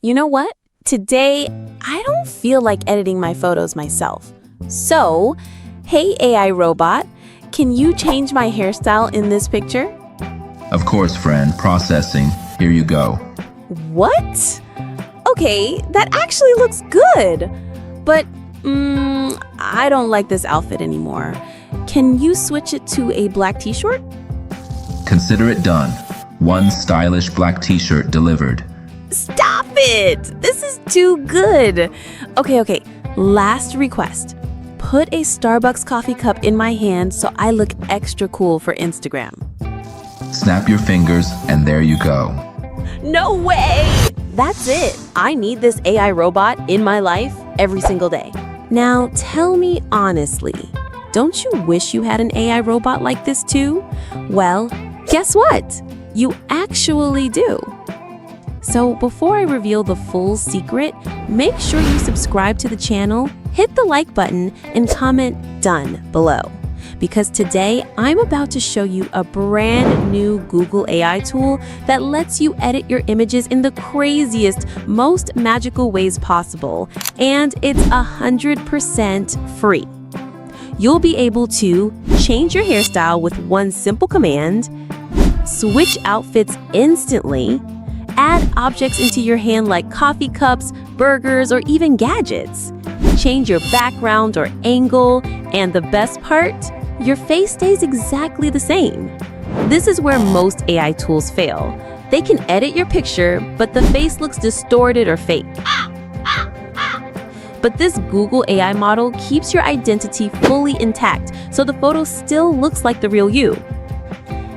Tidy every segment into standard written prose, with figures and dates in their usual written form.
You know what? Today, I don't feel like editing my photos myself. So, hey AI robot, can you change my hairstyle in this picture? Of course, friend. Processing. Here you go. What? Okay, that actually looks good. But, I don't like this outfit anymore. Can you switch it to a black t-shirt? Consider it done. One stylish black t-shirt delivered. Stop it! This is too good. Okay. Last request. Put a Starbucks coffee cup in my hand so I look extra cool for Instagram. Snap your fingers, and there you go. No way! That's it. I need this AI robot in my life every single day. Now, tell me honestly, don't you wish you had an AI robot like this too? Well, guess what? You actually do. So before I reveal the full secret, make sure you subscribe to the channel, hit the like button, and comment "done" below. Because today, I'm about to show you a brand new Google AI tool that lets you edit your images in the craziest, most magical ways possible. And it's 100% free. You'll be able to change your hairstyle with one simple command, switch outfits instantly, add objects into your hand like coffee cups, burgers, or even gadgets, change your background or angle, and the best part, your face stays exactly the same. This is where most AI tools fail. They can edit your picture, but the face looks distorted or fake. But this Google AI model keeps your identity fully intact, so the photo still looks like the real you.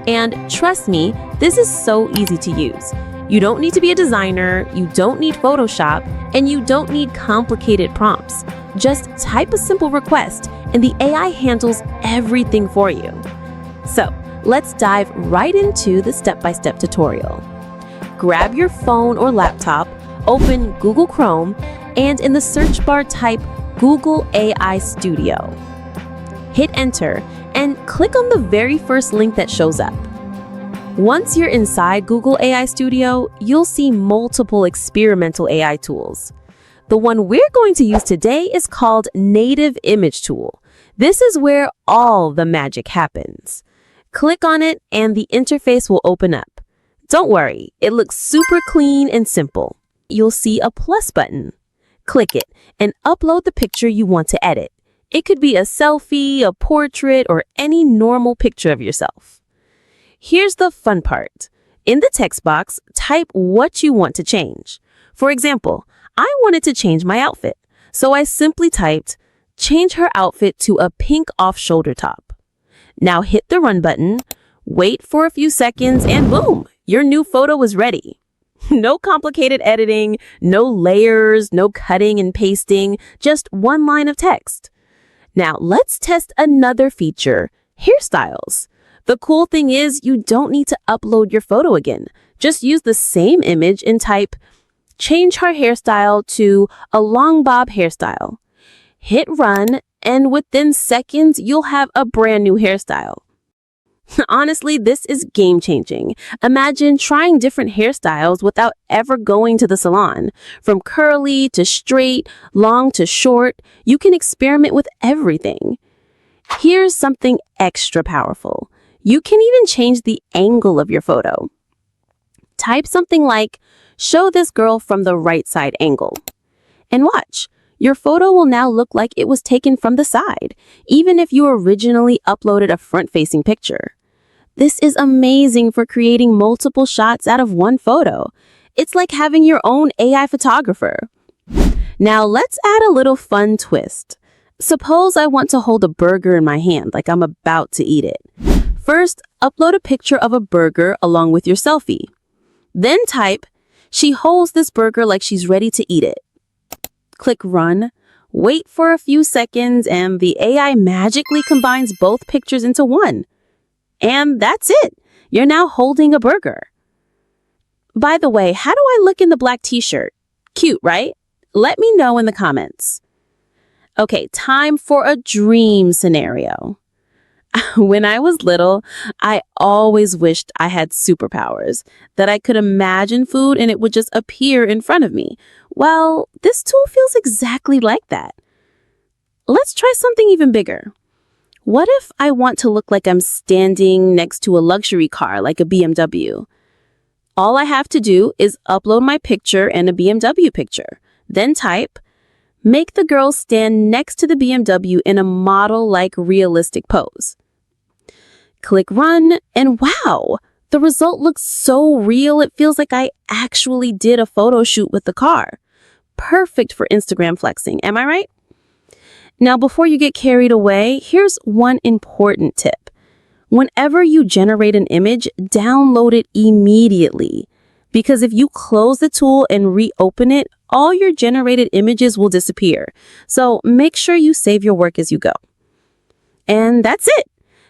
And trust me, this is so easy to use. You don't need to be a designer, you don't need Photoshop, and you don't need complicated prompts. Just type a simple request, and the AI handles everything for you. So, let's dive right into the step-by-step tutorial. Grab your phone or laptop, open Google Chrome, and in the search bar type Google AI Studio. Hit enter and click on the very first link that shows up. Once you're inside Google AI Studio, you'll see multiple experimental AI tools. The one we're going to use today is called Native Image Tool. This is where all the magic happens. Click on it and the interface will open up. Don't worry, it looks super clean and simple. You'll see a plus button. Click it and upload the picture you want to edit. It could be a selfie, a portrait, or any normal picture of yourself. Here's the fun part. In the text box, type what you want to change. For example, I wanted to change my outfit, so I simply typed, "Change her outfit to a pink off-shoulder top." Now hit the run button, wait for a few seconds, and boom, your new photo is ready. No complicated editing, no layers, no cutting and pasting, just one line of text. Now let's test another feature, hairstyles. The cool thing is you don't need to upload your photo again. Just use the same image and type, "Change her hairstyle to a long bob hairstyle." Hit run, and within seconds, you'll have a brand new hairstyle. Honestly, this is game-changing. Imagine trying different hairstyles without ever going to the salon. From curly to straight, long to short, you can experiment with everything. Here's something extra powerful. You can even change the angle of your photo. Type something like, "Show this girl from the right side angle." And watch, your photo will now look like it was taken from the side, even if you originally uploaded a front-facing picture. This is amazing for creating multiple shots out of one photo. It's like having your own AI photographer. Now let's add a little fun twist. Suppose I want to hold a burger in my hand like I'm about to eat it. First, upload a picture of a burger along with your selfie. Then type, "She holds this burger like she's ready to eat it." Click run, wait for a few seconds, and the AI magically combines both pictures into one. And that's it. You're now holding a burger. By the way, how do I look in the black t-shirt? Cute, right? Let me know in the comments. Okay, time for a dream scenario. When I was little, I always wished I had superpowers, that I could imagine food and it would just appear in front of me. Well, this tool feels exactly like that. Let's try something even bigger. What if I want to look like I'm standing next to a luxury car like a BMW? All I have to do is upload my picture and a BMW picture, then type, make the girl stand next to the BMW in a model-like realistic pose. Click run, and wow, the result looks so real it feels like I actually did a photo shoot with the car. Perfect for Instagram flexing, am I right? Now, before you get carried away, here's one important tip. Whenever you generate an image, download it immediately. Because if you close the tool and reopen it, all your generated images will disappear. So make sure you save your work as you go. And that's it.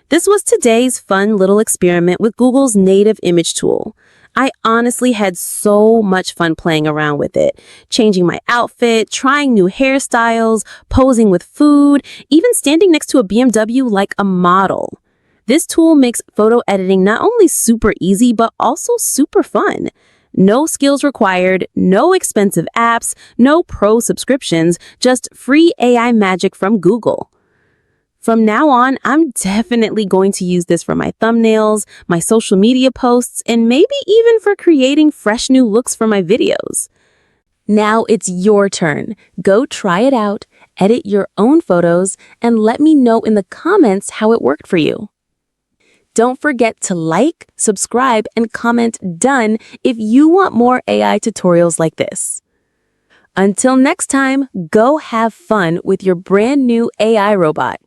This was today's fun little experiment with Google's native image tool. I honestly had so much fun playing around with it, changing my outfit, trying new hairstyles, posing with food, even standing next to a BMW like a model. This tool makes photo editing not only super easy, but also super fun. No skills required, no expensive apps, no pro subscriptions, just free AI magic from Google. From now on, I'm definitely going to use this for my thumbnails, my social media posts, and maybe even for creating fresh new looks for my videos. Now it's your turn. Go try it out, edit your own photos, and let me know in the comments how it worked for you. Don't forget to like, subscribe, and comment done if you want more AI tutorials like this. Until next time, go have fun with your brand new AI robot.